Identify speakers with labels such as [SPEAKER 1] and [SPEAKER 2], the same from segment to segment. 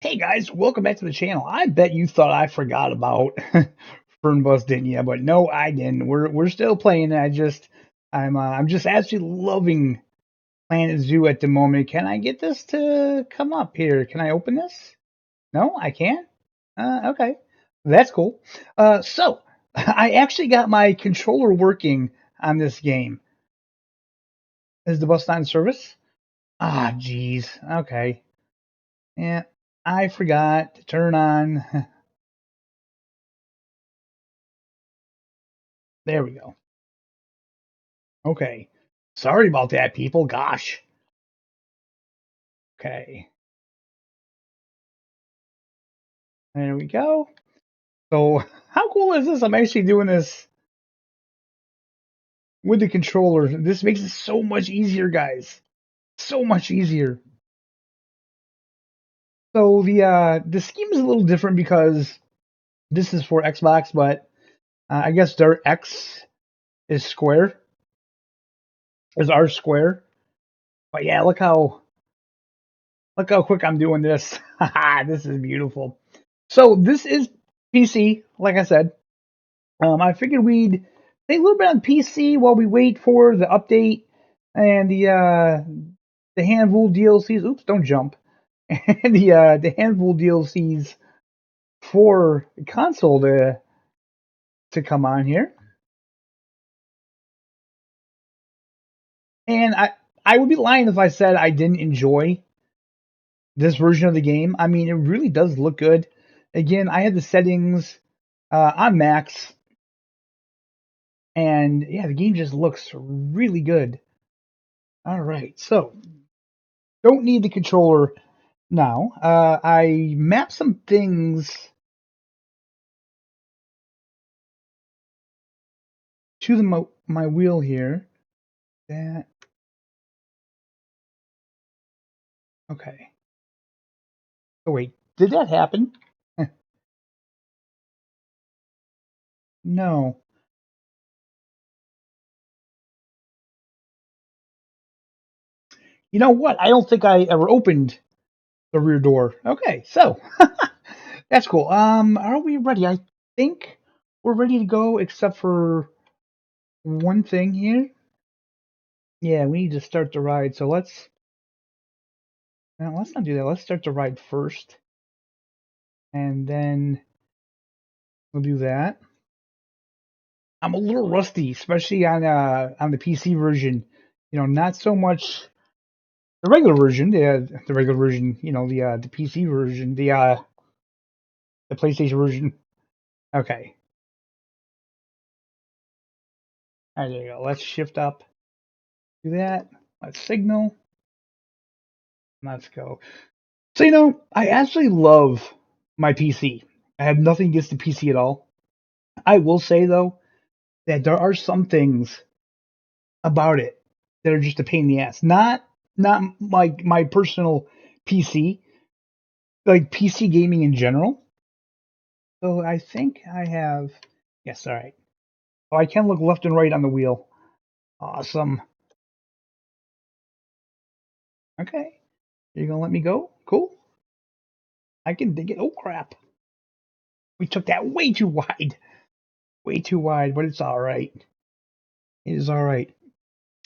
[SPEAKER 1] Hey guys, welcome back to the channel. I bet you thought I forgot about Fernbus, didn't you? But no, I didn't. We're still playing. I'm just absolutely loving Planet Zoo at the moment. Can I get this to come up here? Can I open this? No, I can't. Okay, that's cool. So I actually got my controller working on this game. Is the bus not in service? Ah, geez. Okay. Yeah, I forgot to turn on. There we go. Okay. Sorry about that, people. Gosh. Okay. There we go. So, how cool is this? I'm actually doing this with the controller. This makes it so much easier, guys. So much easier. So the scheme is a little different because this is for Xbox, but I guess their X is square, is our square. But yeah, look how quick I'm doing this. This is beautiful. So this is PC, like I said. I figured we'd play a little bit on PC while we wait for the update and the handful DLCs. Oops, don't jump. And the handful DLCs for console to come on here. And I would be lying if I said I didn't enjoy this version of the game. I mean, it really does look good. Again, I had the settings on max, and yeah, the game just looks really good. All right, so don't need the controller now. I mapped some things to my wheel here. That okay. Oh wait, did that happen? No. You know what? I don't think I ever opened the rear door. Okay, so that's cool. Are we ready? I think we're ready to go, except for one thing here. Yeah, we need to start the ride. So let's not do that. Let's start the ride first, and then we'll do that. I'm a little rusty, especially on the PC version. You know, not so much the regular version. The regular version. You know, the PC version, the PlayStation version. Okay, all right, there you go. Let's shift up. Do that. Let's signal. Let's go. So I actually love my PC. I have nothing against the PC at all. I will say though that there are some things about it that are just a pain in the ass. Not like my personal PC, like PC gaming in general. So I think I have. Yes, all right. Oh, I can look left and right on the wheel. Awesome. Okay. You're gonna let me go? Cool. I can dig it. Oh crap. We took that way too wide. Way too wide, but it's all right. It is all right.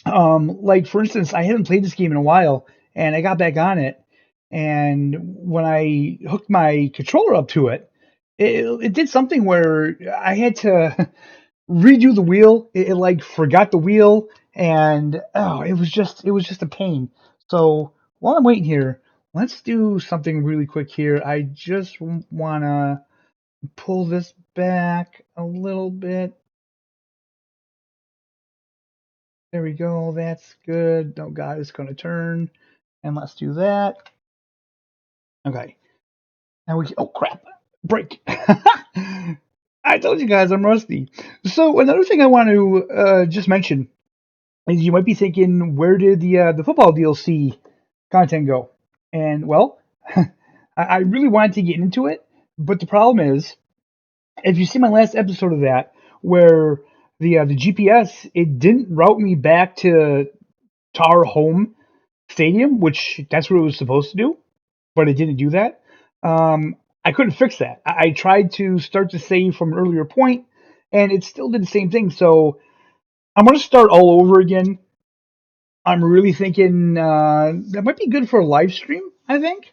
[SPEAKER 1] Like for instance, I haven't played this game in a while, and I got back on it, and when I hooked my controller up to it, it did something where I had to redo the wheel. It like forgot the wheel, and oh, it was just a pain. So while I'm waiting here, let's do something really quick here. I just wanna pull this back a little bit. There we go. That's good. Oh God, it's going to turn. And let's do that. Okay. Now oh crap. Break. I told you guys I'm rusty. So another thing I want to just mention is you might be thinking, where did the football DLC content go? And well, I really wanted to get into it, but the problem is, if you see my last episode of that, where the GPS, it didn't route me back to our home stadium, which that's what it was supposed to do, but it didn't do that. I couldn't fix that. I tried to start the save from an earlier point, and it still did the same thing. So I'm going to start all over again. I'm really thinking that might be good for a live stream, I think.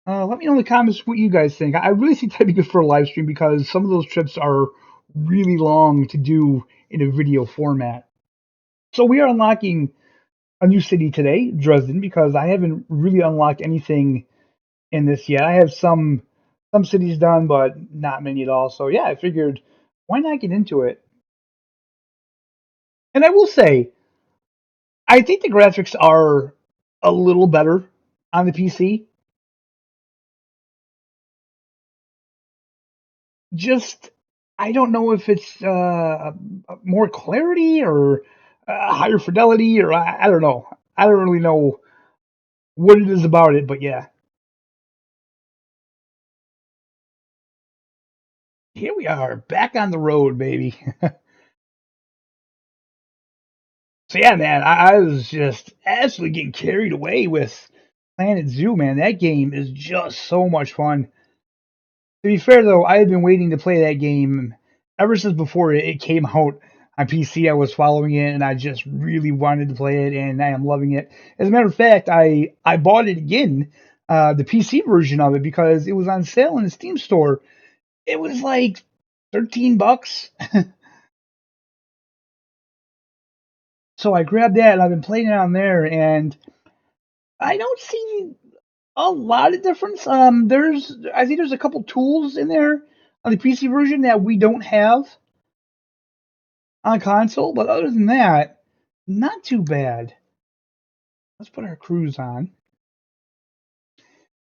[SPEAKER 1] Let me know in the comments what you guys think. I really think that'd be good for a live stream because some of those trips are really long to do in a video format. So we are unlocking a new city today, Dresden, because I haven't really unlocked anything in this yet. I have some cities done, but not many at all. So yeah, I figured why not get into it? And I will say, I think the graphics are a little better on the PC. Just I don't know if it's more clarity or higher fidelity or I don't know. I don't really know what it is about it, but yeah, here we are back on the road, baby. So yeah, man, I was just absolutely getting carried away with Planet Zoo, man. That game is just so much fun. To be fair, though, I had been waiting to play that game ever since before it came out on PC. I was following it, and I just really wanted to play it, and I am loving it. As a matter of fact, I bought it again, the PC version of it, because it was on sale in the Steam store. It was like $13. So I grabbed that, and I've been playing it on there, and I don't see a lot of difference. I think there's a couple tools in there on the PC version that we don't have on console, but other than that, not too bad. Let's put our cruise on.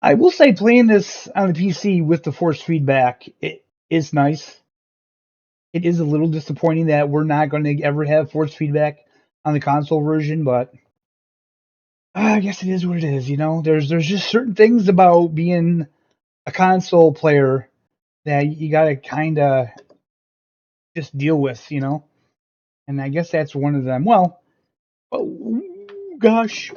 [SPEAKER 1] I will say playing this on the PC with the force feedback, it is nice. It is a little disappointing that we're not going to ever have force feedback on the console version, but I guess it is what it is. You know, there's just certain things about being a console player that you got to kind of just deal with, you know. And I guess that's one of them. Well, oh gosh.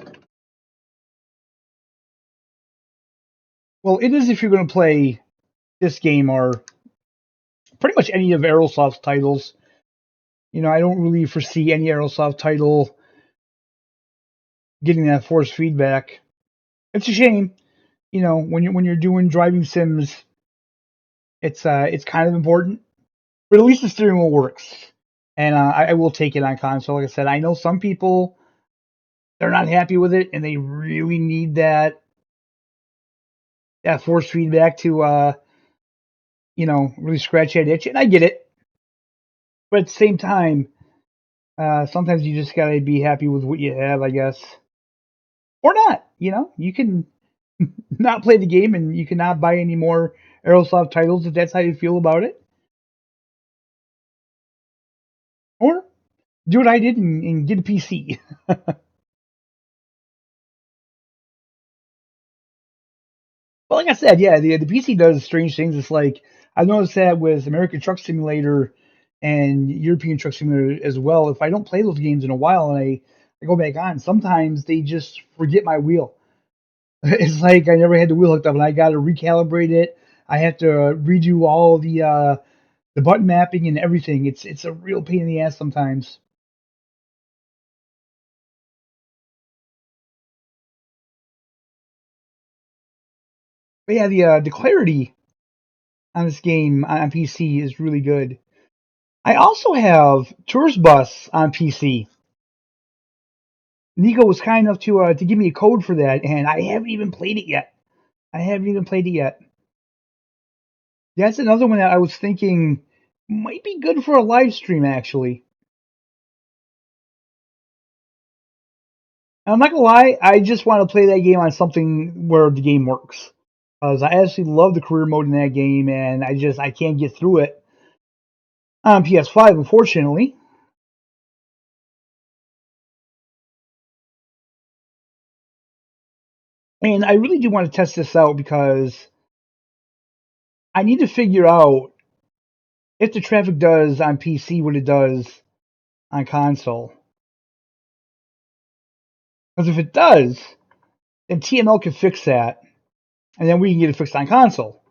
[SPEAKER 1] Well, it is if you're going to play this game or pretty much any of Aerosoft's titles. You know, I don't really foresee any Aerosoft title getting that force feedback. It's a shame. You know, when you're doing driving sims, it's kind of important. But at least the steering wheel works, and I will take it on console. Like I said, I know some people they're not happy with it, and they really need that force feedback to really scratch that itch. And I get it, but at the same time, sometimes you just gotta be happy with what you have, I guess, or not. You know, you can not play the game, and you cannot buy any more Aerosoft titles if that's how you feel about it, or do what I did and get a PC. Well, like I said, yeah, the PC does strange things. It's like I've noticed that with American Truck Simulator and European Truck Simulator as well. If I don't play those games in a while and I go back on, sometimes they just forget my wheel. It's like I never had the wheel hooked up, and I got to recalibrate it. I have to redo all the button mapping and everything. It's a real pain in the ass sometimes. But yeah, the clarity on this game on PC is really good. I also have Tourist Bus on PC. Nico was kind enough to give me a code for that, and I haven't even played it yet. I haven't even played it yet. That's another one that I was thinking might be good for a live stream, actually. I'm not gonna lie, I just want to play that game on something where the game works. Because I absolutely love the career mode in that game, and I can't get through it on PS5, unfortunately. And I really do want to test this out because I need to figure out if the traffic does on PC what it does on console. Because if it does, then TML can fix that. and then we can get it fixed on console.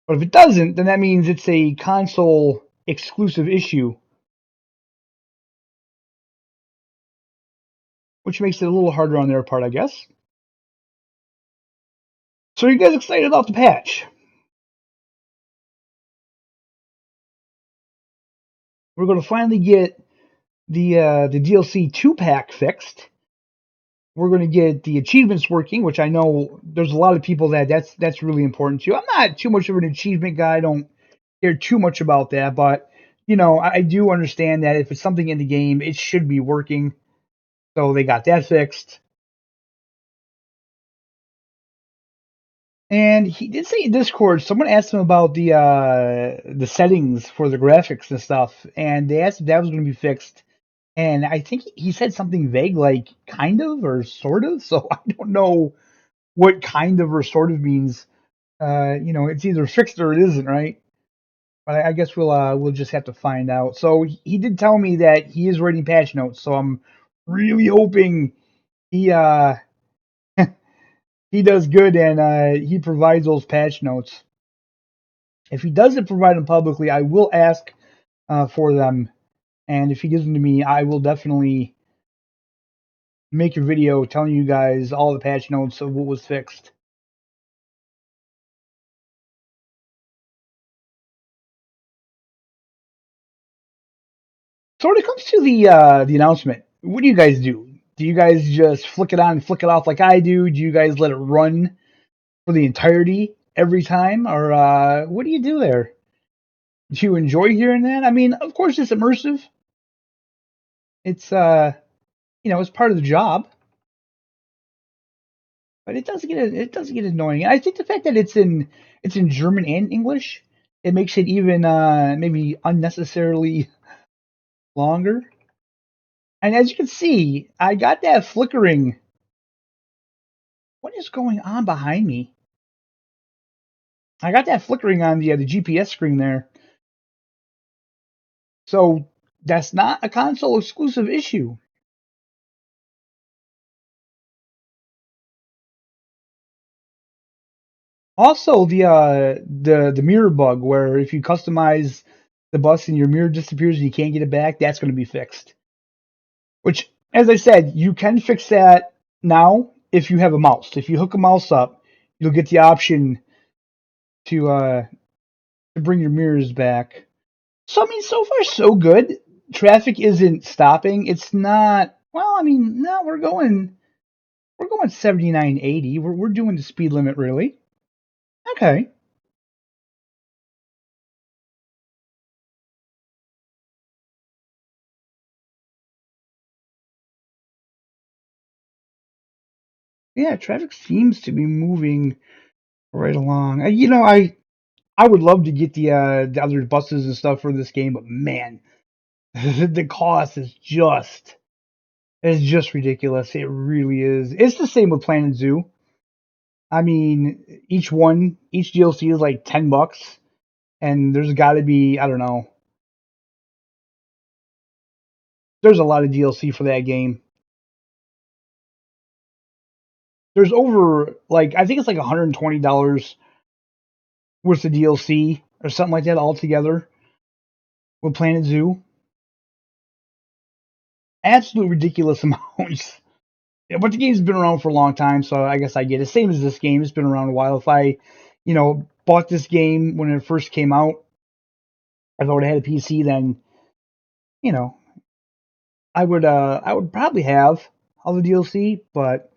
[SPEAKER 1] But if it doesn't, then that means it's a console exclusive issue, which makes it a little harder on their part, I guess. So are you guys excited about the patch? We're going to finally get the DLC 2-pack fixed. We're going to get the achievements working, which I know there's a lot of people that's really important to. I'm not too much of an achievement guy. I don't care too much about that, but I do understand that if it's something in the game, it should be working. So they got that fixed. And he did say in Discord, someone asked him about the settings for the graphics and stuff, and they asked if that was going to be fixed. And I think he said something vague like kind of or sort of. So I don't know what kind of or sort of means. It's either fixed or it isn't, right? But I guess we'll just have to find out. So he did tell me that he is writing patch notes. So I'm really hoping he he does good and he provides those patch notes. If he doesn't provide them publicly, I will ask for them, and if he gives them to me, I will definitely make a video telling you guys all the patch notes of what was fixed. So when it comes to the announcement, what do you guys do? Do you guys just flick it on and flick it off like I do? Do you guys let it run for the entirety every time, or what do you do there? Do you enjoy hearing that? I mean, of course, it's immersive. It's it's part of the job, but it does get annoying. And I think the fact that it's in German and English, it makes it even maybe unnecessarily longer. And as you can see, I got that flickering. What is going on behind me? I got that flickering on the GPS screen there. So that's not a console exclusive issue. Also, the mirror bug where if you customize the bus and your mirror disappears and you can't get it back, that's going to be fixed. Which, as I said, you can fix that now if you have a mouse. If you hook a mouse up, you'll get the option to bring your mirrors back. So I mean, so far so good. Traffic isn't stopping. It's not. Well, I mean, no, we're going 79, 80. We're doing the speed limit really. Okay. Yeah, traffic seems to be moving right along. I would love to get the other buses and stuff for this game, but man, the cost is just ridiculous. It really is. It's the same with Planet Zoo. I mean, each DLC is like $10, and there's got to be, I don't know, there's a lot of DLC for that game. There's over like I think it's like $120 worth of DLC or something like that altogether with Planet Zoo. Absolute ridiculous amounts. Yeah, but the game's been around for a long time, so I guess I get it. Same as this game, it's been around a while. If I, bought this game when it first came out, if I would have had a PC, then you know, I would probably have all the DLC. But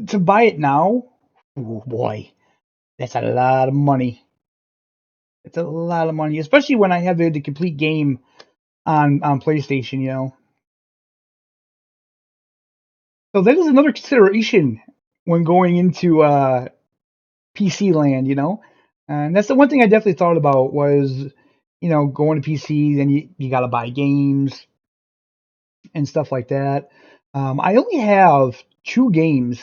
[SPEAKER 1] to buy it now, oh boy, that's a lot of money. It's a lot of money, especially when I have the complete game on PlayStation. So that is another consideration when going into PC land. And that's the one thing I definitely thought about was, going to PC. Then you got to buy games and stuff like that. I only have two games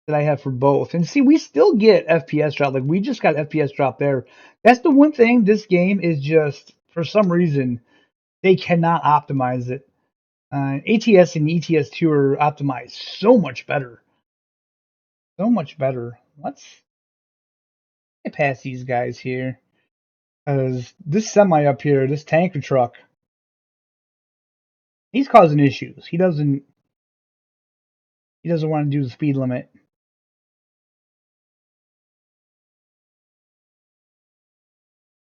[SPEAKER 1] that I have for both. And see, we still get FPS drop. Like we just got FPS drop there. That's the one thing. This game is just for some reason they cannot optimize it. ATS and ETS2 are optimized so much better. So much better. Let's get past these guys here. Because this semi up here, this tanker truck, he's causing issues. He doesn't want to do the speed limit.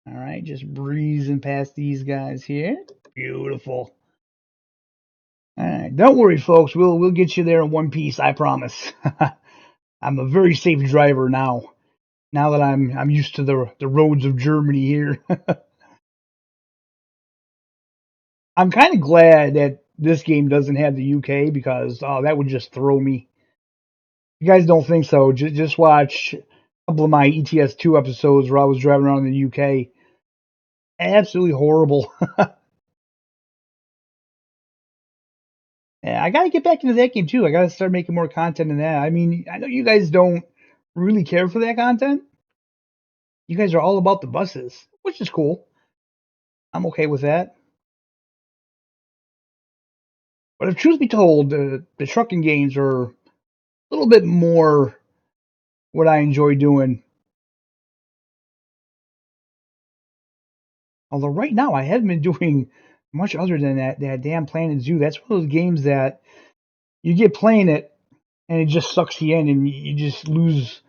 [SPEAKER 1] All right, just breezing past these guys here. Beautiful. All right, don't worry, folks. We'll get you there in one piece. I promise. I'm a very safe driver now. Now that I'm used to the roads of Germany here. I'm kind of glad that this game doesn't have the UK because that would just throw me. If you guys don't think so, just watch a couple of my ETS2 episodes where I was driving around in the UK. Absolutely horrible. Yeah, I got to get back into that game too. I got to start making more content in that. I mean, I know you guys don't really care for that content. You guys are all about the buses, which is cool. I'm okay with that. But if truth be told, the trucking games are a little bit more what I enjoy doing. Although right now I haven't been doing much other than that damn Planet Zoo. That's one of those games that you get playing it and it just sucks you in and you just lose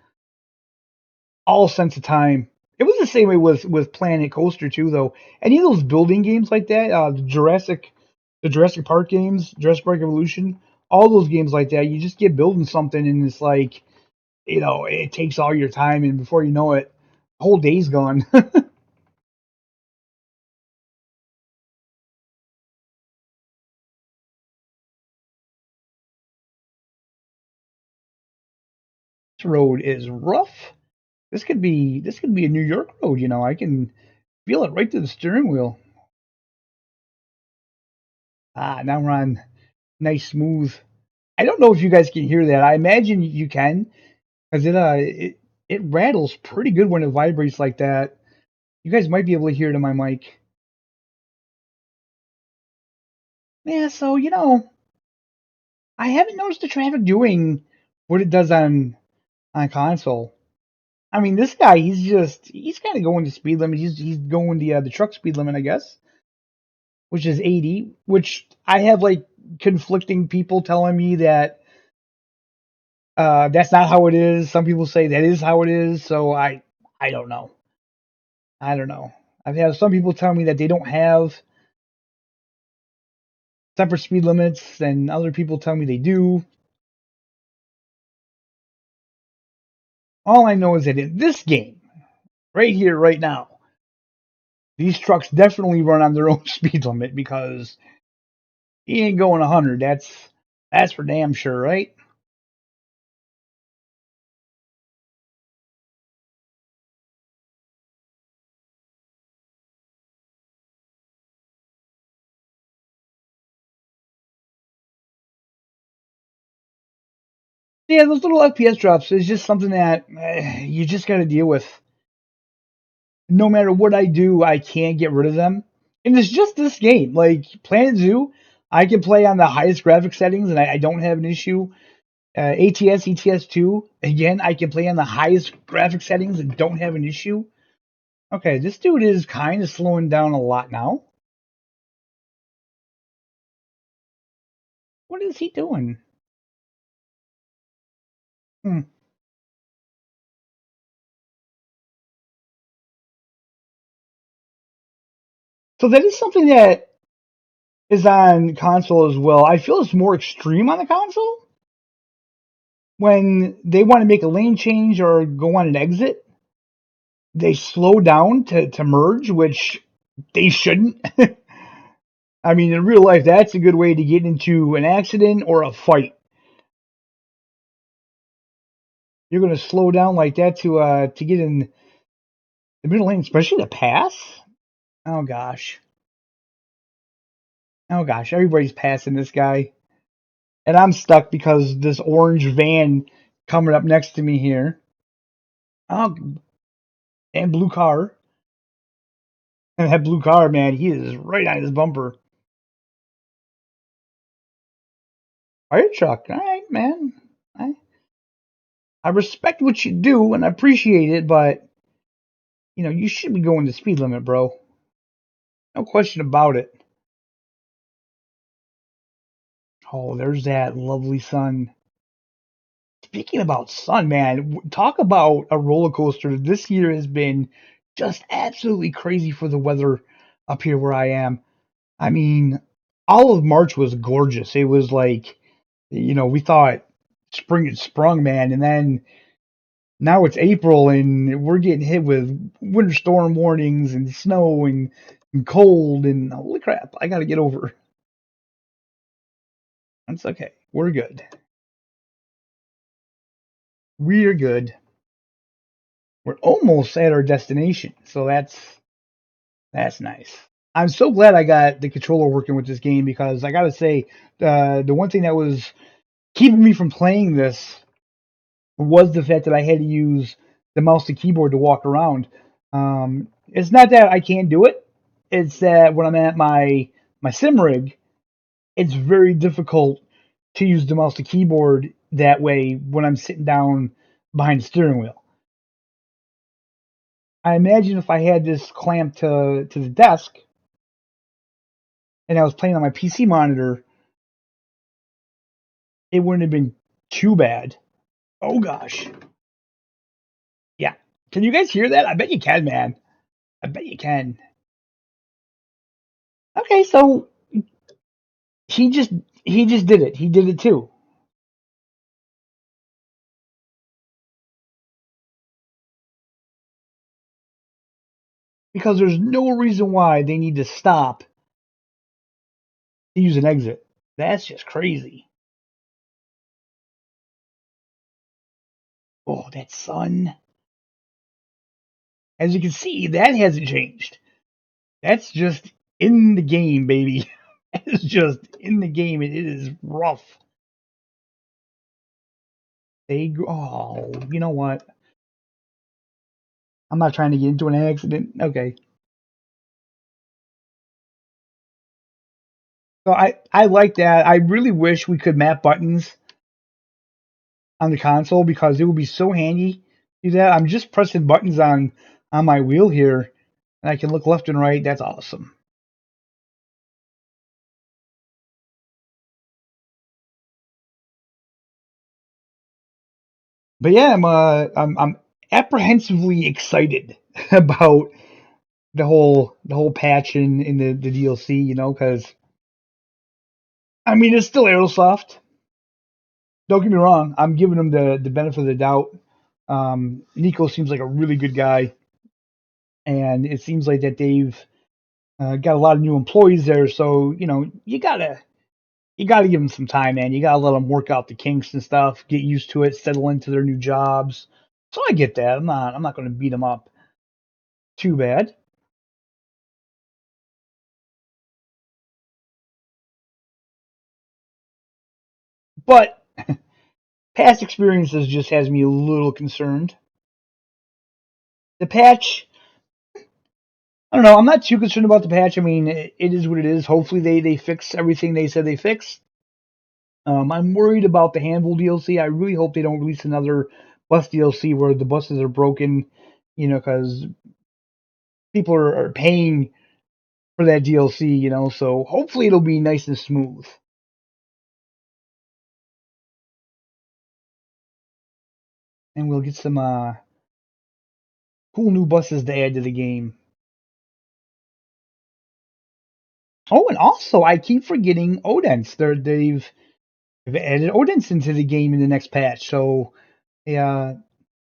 [SPEAKER 1] all sense of time. It was the same way with Planet Coaster too, though. Any of those building games like that, the Jurassic Park games, Jurassic Park Evolution, all those games like that, you just get building something and it's like, it takes all your time and before you know it, the whole day's gone. This road is rough. This could be a New York road. I can feel it right through the steering wheel. Now we're on nice smooth. I don't know if you guys can hear that. I imagine you can, because it rattles pretty good when it vibrates like that. You guys might be able to hear it in my mic. Yeah, so I haven't noticed the traffic doing what it does on console. I mean, this guy, he's kind of going the speed limit. He's going the truck speed limit, I guess, which is 80. Which I have like conflicting people telling me that that's not how it is. Some people say that is how it is. So I don't know. I don't know. I've had some people tell me that they don't have separate speed limits, and other people tell me they do. All I know is that in this game, right here, right now, these trucks definitely run on their own speed limit because he ain't going 100. That's for damn sure, right? Yeah, those little FPS drops is just something that you just got to deal with. No matter what I do, I can't get rid of them. And it's just this game. Like Planet Zoo, I can play on the highest graphic settings and I don't have an issue. ATS, ETS2, again, I can play on the highest graphic settings and don't have an issue. Okay, this dude is kind of slowing down a lot now. What is he doing? Hmm. So that is something that is on console as well. I feel it's more extreme on the console when they want to make a lane change or go on an exit. They slow down to merge, which they shouldn't. I mean, in real life, that's a good way to get into an accident or a fight. You're going to slow down like that to get in the middle lane, especially to pass. Oh gosh, oh gosh, everybody's passing this guy, and I'm stuck because this orange van coming up next to me here. Oh, and blue car, and that blue car, man, he is right on his bumper. Fire truck, all right, man. I respect what you do and I appreciate it, but you should be going the speed limit, bro. No question about it. Oh, there's that lovely sun. Speaking about sun, man, talk about a roller coaster. This year has been just absolutely crazy for the weather up here where I am. I mean, all of March was gorgeous. It was like, we thought spring had sprung, man. And then now it's April and we're getting hit with winter storm warnings and snow and cold and holy crap, I got to get over it. That's okay. We're good. We're good. We're almost at our destination. So that's nice. I'm so glad I got the controller working with this game because I got to say, the one thing that was keeping me from playing this was the fact that I had to use the mouse and keyboard to walk around. It's not that I can't do it. It's that when I'm at my sim rig, it's very difficult to use the mouse and keyboard that way when I'm sitting down behind the steering wheel. I imagine if I had this clamped to the desk and I was playing on my PC monitor, it wouldn't have been too bad. Oh gosh. Yeah. Can you guys hear that? I bet you can, man. I bet you can. Okay, so he just he just did it. He did it too. Because there's no reason why they need to stop to use an exit. That's just crazy. Oh, that sun. As you can see, that hasn't changed. That's just in the game, baby. It's just in the game, and it is rough. Oh, you know what? I'm not trying to get into an accident. Okay. So I like that. I really wish we could map buttons on the console because it would be so handy to do that. I'm just pressing buttons on my wheel here, and I can look left and right. That's awesome. But yeah, I'm apprehensively excited about the whole patch in the DLC. Because I mean it's still Aerosoft. Don't get me wrong. I'm giving them the benefit of the doubt. Nico seems like a really good guy, and it seems like that they've got a lot of new employees there. So you gotta give them some time, man. You gotta let them work out the kinks and stuff, get used to it, settle into their new jobs. So I get that. I'm not going to beat them up too bad. But past experiences just has me a little concerned. The patch, I don't know. I'm not too concerned about the patch. I mean, it is what it is. Hopefully, they fix everything they said they fixed. I'm worried about the Handful DLC. I really hope they don't release another bus DLC where the buses are broken. Because people are paying for that DLC. So hopefully it'll be nice and smooth, and we'll get some cool new buses to add to the game. Oh, and also I keep forgetting Odense. They've added Odense into the game in the next patch, so a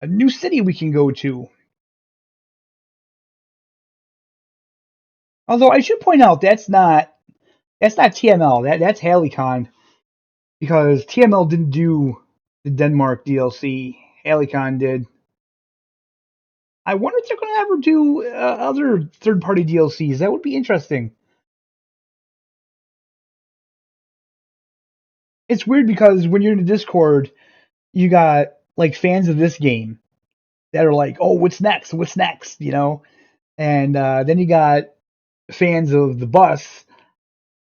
[SPEAKER 1] new city we can go to. Although I should point out that's not TML. That's Halicon because TML didn't do the Denmark DLC. Halicon did. I wonder if they're going to ever do other third-party DLCs. That would be interesting. It's weird because when you're in the Discord, you got like fans of this game that are like, "Oh, what's next? What's next?" And then you got fans of the bus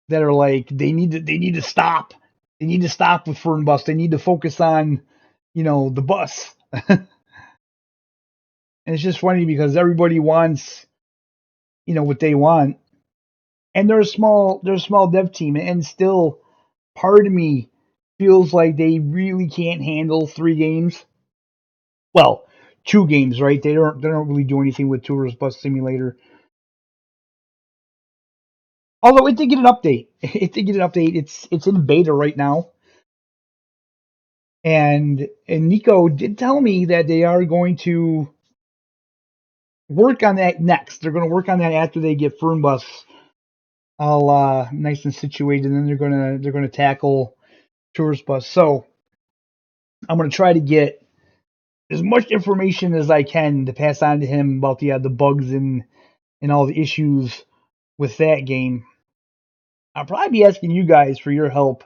[SPEAKER 1] that are like, they need to stop. They need to stop with Fernbus. They need to focus on, the bus. And it's just funny because everybody wants, what they want, and they're a small dev team, and still part of me feels like they really can't handle 3 games. Well, 2 games, right? They don't really do anything with Tourist Bus Simulator. Although it did get an update. It did get an update. It's in beta right now. And Nico did tell me that they are going to work on that next. They're going to work on that after they get Fernbus all nice and situated, and then they're gonna tackle Tourist Bus. So I'm gonna try to get as much information as I can to pass on to him about the bugs and all the issues with that game. I'll probably be asking you guys for your help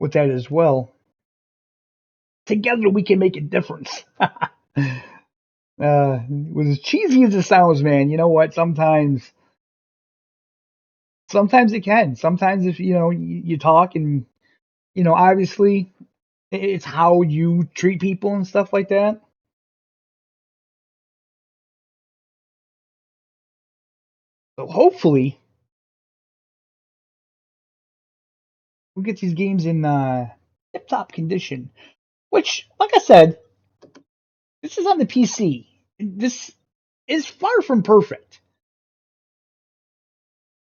[SPEAKER 1] with that as well. Together we can make a difference. With as cheesy as it sounds, man, you know what? Sometimes it can. Sometimes if you talk and obviously it's how you treat people and stuff like that. So hopefully we'll get these games in tip top condition. Which, like I said, this is on the PC. This is far from perfect.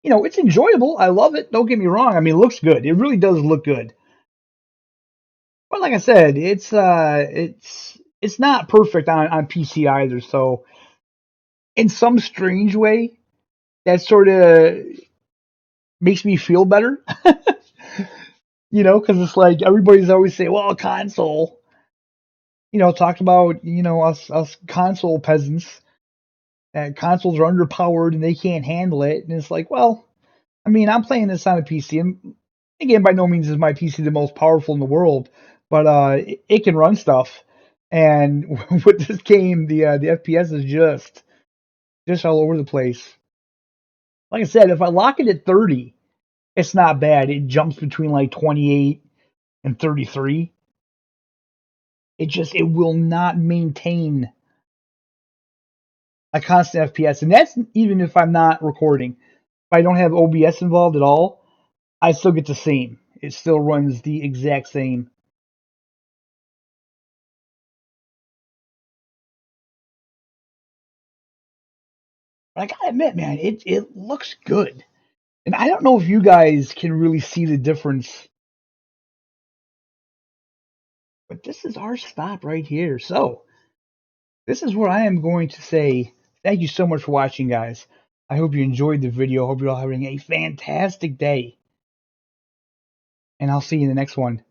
[SPEAKER 1] It's enjoyable. I love it. Don't get me wrong. I mean, it looks good. It really does look good. But like I said, it's not perfect on PC either. So in some strange way, that sort of makes me feel better. Because it's like everybody's always saying, well, console. Talked about us console peasants. Consoles are underpowered and they can't handle it. And it's like, well, I mean, I'm playing this on a PC, and again, by no means is my PC the most powerful in the world, but it can run stuff. And with this game, the FPS is just all over the place. Like I said, if I lock it at 30, it's not bad. It jumps between like 28 and 33. It will not maintain a constant FPS, and that's even if I'm not recording. If I don't have OBS involved at all, I still get the same. It still runs the exact same. But I gotta admit, man, it looks good. And I don't know if you guys can really see the difference, but this is our stop right here. So this is where I am going to say thank you so much for watching, guys. I hope you enjoyed the video. I hope you're all having a fantastic day. And I'll see you in the next one.